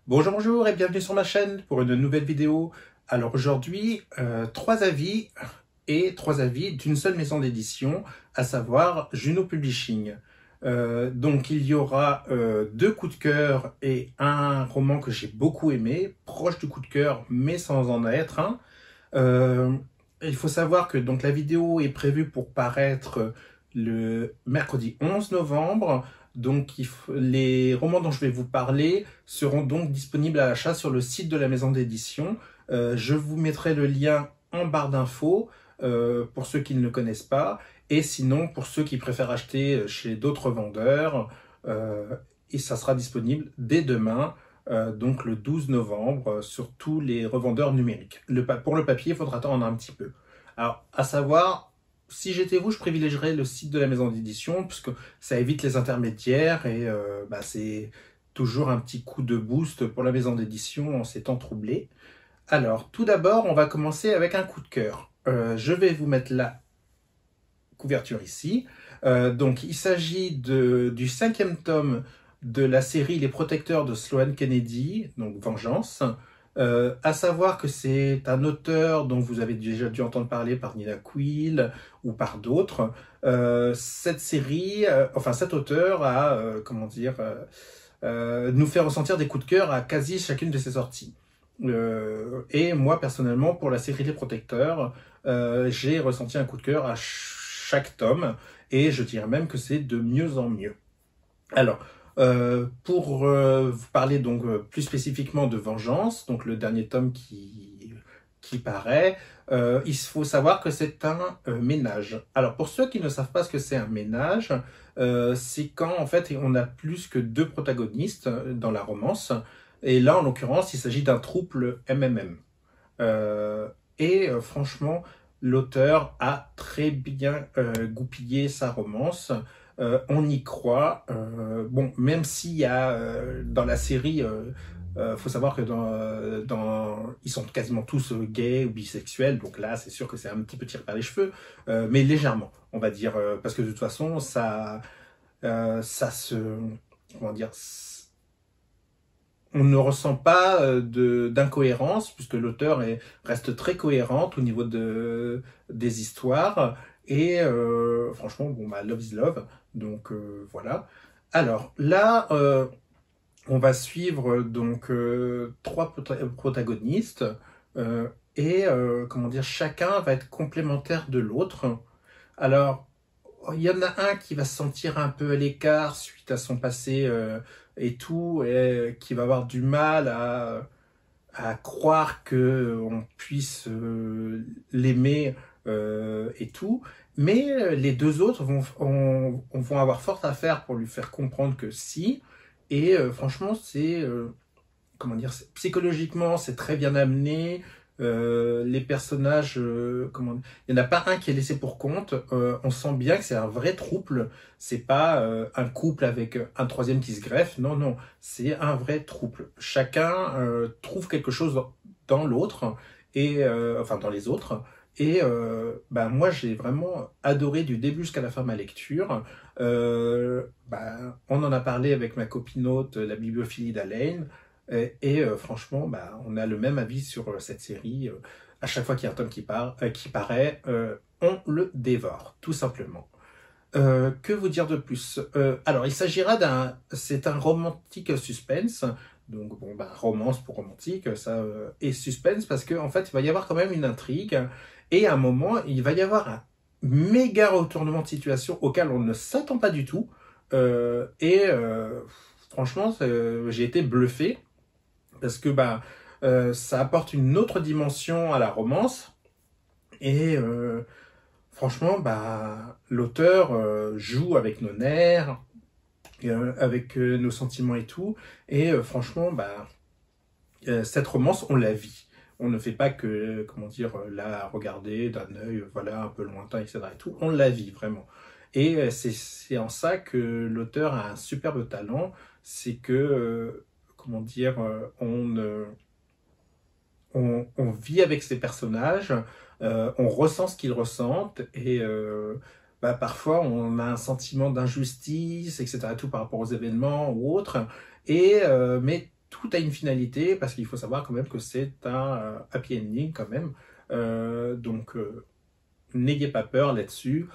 Bonjour, bonjour et bienvenue sur ma chaîne pour une nouvelle vidéo. Alors aujourd'hui, trois avis et trois avis d'une seule maison d'édition, à savoir Juno Publishing. Donc il y aura deux coups de cœur et un roman que j'ai beaucoup aimé, proche du coup de cœur mais sans en être un. Euh, il faut savoir que donc la vidéo est prévue pour paraître le mercredi 11 novembre. Donc les romans dont je vais vous parler seront donc disponibles à l'achat sur le site de la maison d'édition. Je vous mettrai le lien en barre d'infos pour ceux qui ne le connaissent pas. Et sinon, pour ceux qui préfèrent acheter chez d'autres vendeurs, et ça sera disponible dès demain donc le 12 novembre, sur tous les revendeurs numériques. Pour le papier, il faudra attendre un petit peu. Alors, à savoir, si j'étais vous, je privilégierais le site de la maison d'édition, puisque ça évite les intermédiaires et c'est toujours un petit coup de boost pour la maison d'édition en ces temps troublés. Alors, tout d'abord, on va commencer avec un coup de cœur. Je vais vous mettre la couverture ici. Donc, il s'agit du cinquième tome de la série Les Protecteurs de Sloane Kennedy, donc Vengeance. À savoir que c'est un auteur dont vous avez déjà dû entendre parler par Nina Quill ou par d'autres. Cette série, enfin cet auteur a, nous fait ressentir des coups de cœur à quasi chacune de ses sorties. Et moi personnellement, pour la série Les Protecteurs, j'ai ressenti un coup de cœur à chaque tome, et je dirais même que c'est de mieux en mieux. Alors, pour vous parler donc plus spécifiquement de Vengeance, donc le dernier tome qui paraît, il faut savoir que c'est un ménage. Alors pour ceux qui ne savent pas ce que c'est un ménage, c'est quand en fait on a plus que deux protagonistes dans la romance, et là en l'occurrence il s'agit d'un trouble MMM. Euh, Franchement, l'auteur a très bien goupillé sa romance. On y croit. Bon, même s'il y a dans la série, faut savoir que ils sont quasiment tous gays ou bisexuels. Donc là, c'est sûr que c'est un petit peu tiré par les cheveux, mais légèrement, on va dire, parce que de toute façon, ça se, comment dire, on ne ressent pas d'incohérence, puisque reste très cohérente au niveau des histoires. Et franchement, bon, bah, love is love. Donc voilà. Alors là, on va suivre donc trois protagonistes. Comment dire, chacun va être complémentaire de l'autre. Alors, il y en a un qui va se sentir un peu à l'écart suite à son passé et tout, et qui va avoir du mal à croire que on puisse l'aimer et tout. Mais les deux autres vont avoir fort à faire pour lui faire comprendre que si. Et franchement, comment dire, psychologiquement, c'est très bien amené. Les personnages, il n'y en a pas un qui est laissé pour compte. On sent bien que c'est un vrai trouble. C'est pas un couple avec un troisième qui se greffe. Non, non, c'est un vrai trouble. Chacun trouve quelque chose dans l'autre et enfin dans les autres. Et moi, j'ai vraiment adoré du début jusqu'à la fin ma lecture. On en a parlé avec ma copinote, la bibliophilie d'Alain. Franchement, on a le même avis sur cette série. À chaque fois qu'il y a un tome qui paraît, on le dévore, tout simplement. Que vous dire de plus? Alors, c'est un romantique suspense. Donc, bon, romance pour romantique, ça, et suspense parce qu'en fait, il va y avoir quand même une intrigue. Et à un moment, il va y avoir un méga retournement de situation auquel on ne s'attend pas du tout. Franchement, j'ai été bluffé parce que ça apporte une autre dimension à la romance. Et franchement, l'auteur joue avec nos nerfs, avec nos sentiments et tout. Et franchement, cette romance, on la vit. On ne fait pas que, comment dire, la regarder d'un œil, voilà, un peu lointain, etc. Et tout. On la vit vraiment. Et c'est en ça que l'auteur a un superbe talent. C'est que, comment dire, on vit avec ces personnages, on ressent ce qu'ils ressentent, et parfois on a un sentiment d'injustice, etc. tout par rapport aux événements ou autres. Mais tout a une finalité, parce qu'il faut savoir quand même que c'est un happy ending quand même. Donc, n'ayez pas peur là-dessus.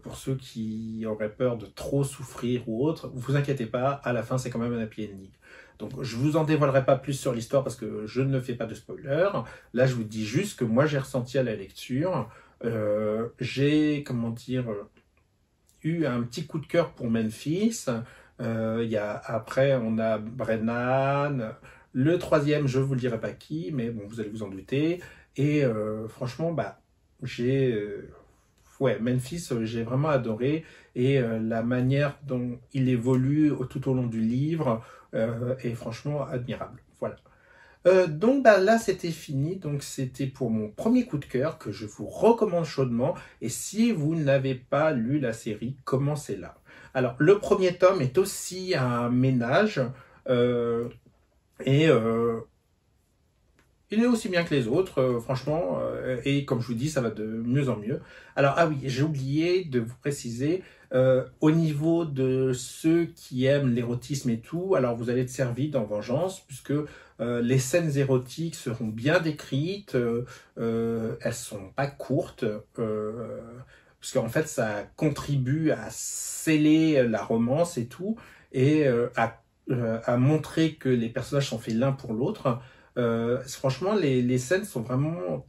Pour ceux qui auraient peur de trop souffrir ou autre, vous inquiétez pas, à la fin c'est quand même un happy ending. Donc je vous en dévoilerai pas plus sur l'histoire parce que je ne fais pas de spoiler. Là je vous dis juste que moi j'ai ressenti à la lecture. J'ai, comment dire, eu un petit coup de cœur pour Memphis. Après on a Brennan. Le troisième, je vous le dirai pas qui, mais bon, vous allez vous en douter. Et franchement, bah, ouais, Memphis, j'ai vraiment adoré. Et la manière dont il évolue tout au long du livre est franchement admirable. Voilà. Donc bah, là, c'était fini. Donc c'était pour mon premier coup de cœur que je vous recommande chaudement. Et si vous n'avez pas lu la série, commencez là. Alors, le premier tome est aussi un ménage. Euh, et il est aussi bien que les autres, franchement, et comme je vous dis, ça va de mieux en mieux. Alors, ah oui, j'ai oublié de vous préciser, au niveau de ceux qui aiment l'érotisme et tout, alors vous allez être servi dans Vengeance, puisque les scènes érotiques seront bien décrites, elles sont pas courtes, parce qu'en fait, ça contribue à sceller la romance et tout, et à montrer que les personnages sont faits l'un pour l'autre. Franchement, les scènes sont vraiment,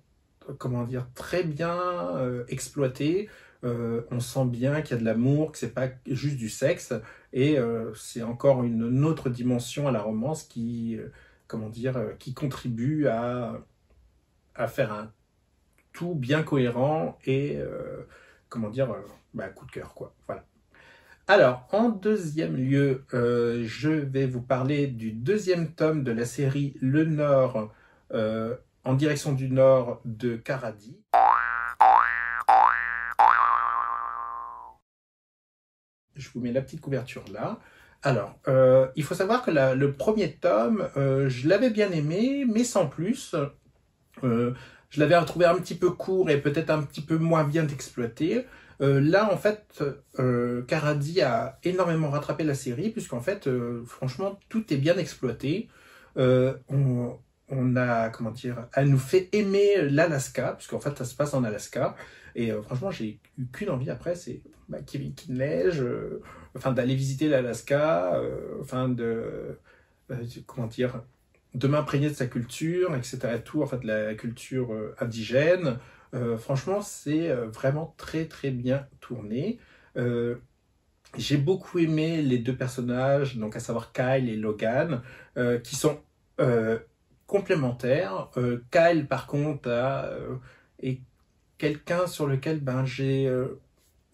comment dire, très bien exploitées. On sent bien qu'il y a de l'amour, que c'est pas juste du sexe, et c'est encore une autre dimension à la romance qui, comment dire, qui contribue à faire un tout bien cohérent et, comment dire, bah, coup de cœur, quoi. Voilà. Alors, en deuxième lieu, je vais vous parler du deuxième tome de la série Le Nord, en direction du Nord de Karadi. Je vous mets la petite couverture là. Alors, il faut savoir que le premier tome, je l'avais bien aimé, mais sans plus. Je l'avais retrouvé un petit peu court et peut-être un petit peu moins bien exploité. Là, en fait, Karadi a énormément rattrapé la série, puisqu'en fait, franchement, tout est bien exploité. On a, comment dire, elle nous fait aimer l'Alaska, puisqu'en fait, ça se passe en Alaska. Et franchement, j'ai eu qu'une envie après, c'est bah, qu'il neige, enfin, d'aller visiter l'Alaska, enfin, comment dire, de m'imprégner de sa culture, etc. Et tout, en fait, la culture indigène. Franchement, c'est vraiment très très bien tourné. Euh, j'ai beaucoup aimé les deux personnages, donc à savoir Kyle et Logan, qui sont euh, complémentaires. Kyle, par contre, est quelqu'un sur lequel ben, j'ai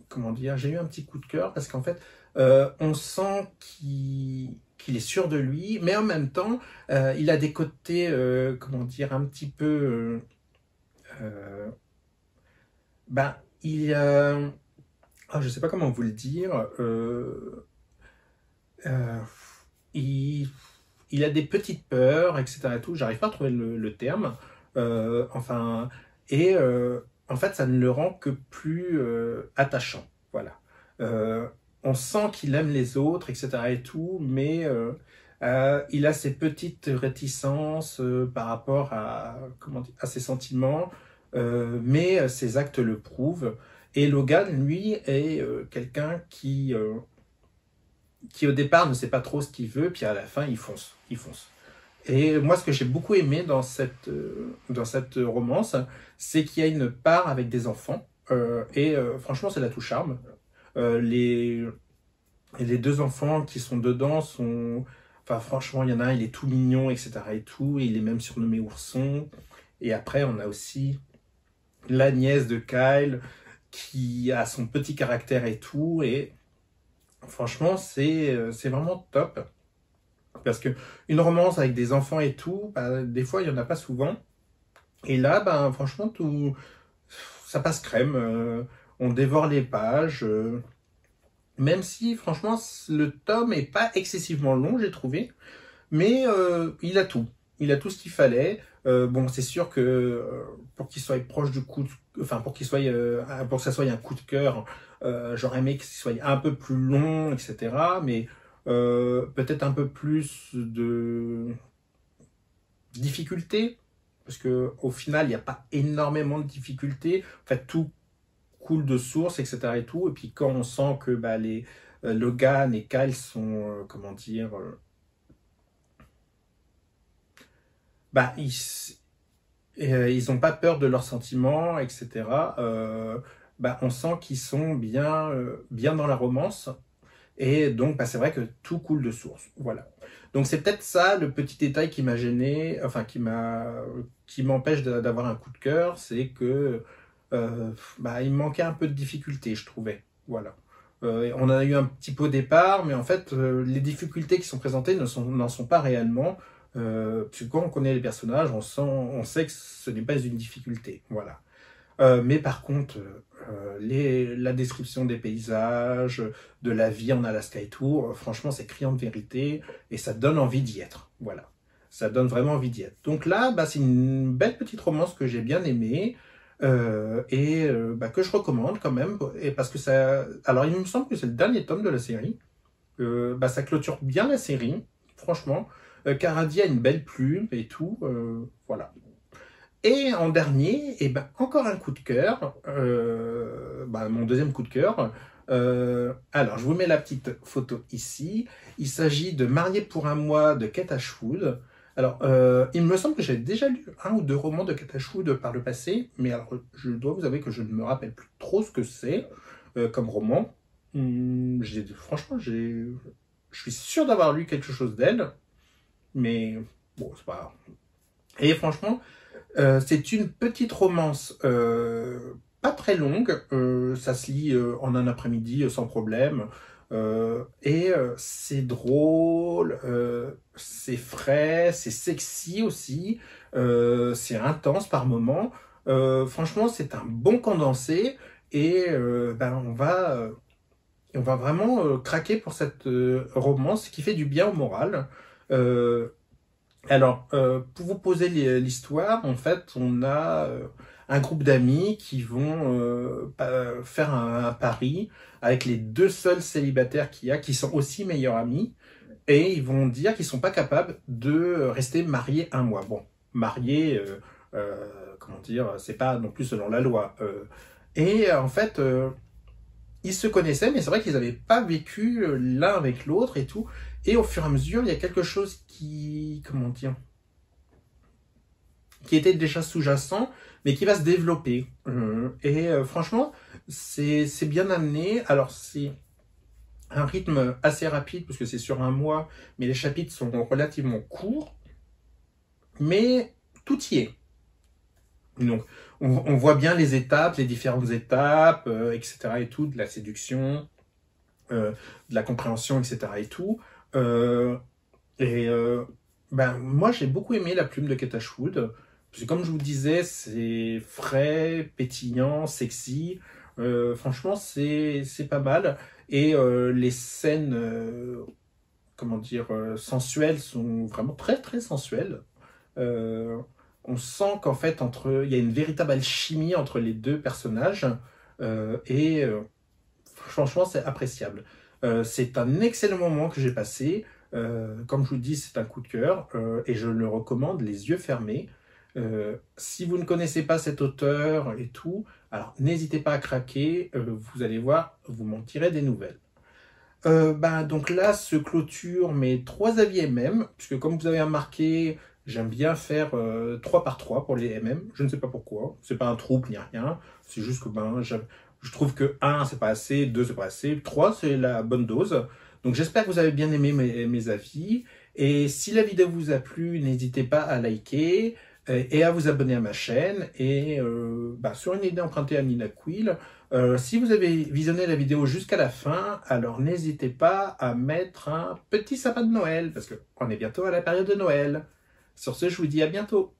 comment dire, j'ai eu un petit coup de cœur parce qu'en fait, on sent qu'il est sûr de lui, mais en même temps, il a des côtés, comment dire, un petit peu, ben, je sais pas comment vous le dire, euh, il, il a des petites peurs, etc. Et tout. J'arrive pas à trouver le terme. Enfin, et en fait, ça ne le rend que plus attachant. Voilà. On sent qu'il aime les autres, etc. et tout, mais il a ces petites réticences par rapport à, comment dire, à ses sentiments, mais ses actes le prouvent. Et Logan, lui, est quelqu'un qui au départ ne sait pas trop ce qu'il veut, puis à la fin il fonce, il fonce. Et moi ce que j'ai beaucoup aimé dans cette romance, c'est qu'il y a une part avec des enfants, et franchement c'est la touche charme. Les deux enfants qui sont dedans sont, enfin franchement il y en a un, il est tout mignon, etc. et tout, et il est même surnommé Ourson. Et après on a aussi la nièce de Kyle qui a son petit caractère et tout, et franchement, c'est vraiment top. Parce que une romance avec des enfants et tout, bah, des fois, il n'y en a pas souvent. Et là, bah, franchement, tout, ça passe crème. On dévore les pages. Même si, franchement, le tome est pas excessivement long, j'ai trouvé. Mais il a tout. Il a tout ce qu'il fallait. Bon, c'est sûr que pour qu'il soit proche du coup, enfin pour qu'il soit, pour que ça soit un coup de cœur, j'aurais aimé qu'il soit un peu plus long, etc. Mais peut-être un peu plus de, difficultés, parce que au final, il n'y a pas énormément de difficultés. En fait, tout coule de source, etc. et tout. Et puis quand on sent que les Logan et Kyle sont, comment dire, ils n'ont pas peur de leurs sentiments, etc. On sent qu'ils sont bien dans la romance. Et donc, c'est vrai que tout coule de source. Voilà. Donc, c'est peut-être ça le petit détail qui m'a gêné, enfin, qui m'empêche d'avoir un coup de cœur, c'est que il me manquait un peu de difficulté, je trouvais. Voilà. On en a eu un petit peu au départ, mais en fait, les difficultés qui sont présentées n'en sont pas réellement. Parce que quand on connaît les personnages, on sait que ce n'est pas une difficulté. Voilà. Mais par contre, la description des paysages, de la vie en Alaska et tout, franchement, c'est criant de vérité et ça donne envie d'y être. Voilà. Ça donne vraiment envie d'y être. Donc là, c'est une belle petite romance que j'ai bien aimée que je recommande quand même. Et parce que ça. Alors, il me semble que c'est le dernier tome de la série. Ça clôture bien la série, franchement. Caradi a une belle plume et tout. Voilà. Et en dernier, encore un coup de cœur, mon deuxième coup de cœur. Alors, je vous mets la petite photo ici. Il s'agit de Marié pour un mois de Kate Ashwood. Alors, il me semble que j'ai déjà lu un ou deux romans de Kate Ashwood par le passé, mais alors, je dois vous avouer que je ne me rappelle plus trop ce que c'est comme roman. Franchement, je suis sûr d'avoir lu quelque chose d'elle, mais bon, c'est pas... Et franchement, c'est une petite romance pas très longue, ça se lit en un après-midi sans problème, c'est drôle, c'est frais, c'est sexy aussi, c'est intense par moments. Franchement, c'est un bon condensé et on va vraiment craquer pour cette romance qui fait du bien au moral. Pour vous poser l'histoire, en fait, on a un groupe d'amis qui vont faire un pari avec les deux seuls célibataires qu'il y a, qui sont aussi meilleurs amis, et ils vont dire qu'ils sont pas capables de rester mariés un mois. Bon, mariés, comment dire, c'est pas non plus selon la loi. En fait, ils se connaissaient, mais c'est vrai qu'ils n'avaient pas vécu l'un avec l'autre et tout. Et au fur et à mesure, il y a quelque chose comment dire, qui était déjà sous-jacent, mais qui va se développer. Franchement, c'est bien amené. Alors, c'est un rythme assez rapide, parce que c'est sur un mois, mais les chapitres sont relativement courts. Mais tout y est. Donc, on voit bien les étapes, les différentes étapes, etc. et tout, de la séduction, de la compréhension, etc. et tout. Moi, j'ai beaucoup aimé la plume de Kate Ashwood. Parce que comme je vous disais, c'est frais, pétillant, sexy. Franchement, c'est pas mal. Et les scènes, comment dire, sensuelles sont vraiment très, très sensuelles. On sent qu'en fait, il y a une véritable alchimie entre les deux personnages. Franchement, c'est appréciable. C'est un excellent moment que j'ai passé. Comme je vous dis, c'est un coup de cœur et je le recommande les yeux fermés. Si vous ne connaissez pas cet auteur et tout, alors n'hésitez pas à craquer. Vous allez voir, vous m'en tirez des nouvelles. Donc là se clôture mes 3 avis MM, puisque comme vous avez remarqué, j'aime bien faire 3 par 3 pour les MM. Je ne sais pas pourquoi, c'est pas un trouble ni rien, c'est juste que je trouve que 1 c'est pas assez, 2 c'est pas assez, 3 c'est la bonne dose. Donc j'espère que vous avez bien aimé mes avis, et si la vidéo vous a plu, n'hésitez pas à liker et à vous abonner à ma chaîne. Et sur une idée empruntée à Nina Quill, si vous avez visionné la vidéo jusqu'à la fin, alors n'hésitez pas à mettre un petit sapin de Noël, parce qu'on est bientôt à la période de Noël. Sur ce, je vous dis à bientôt.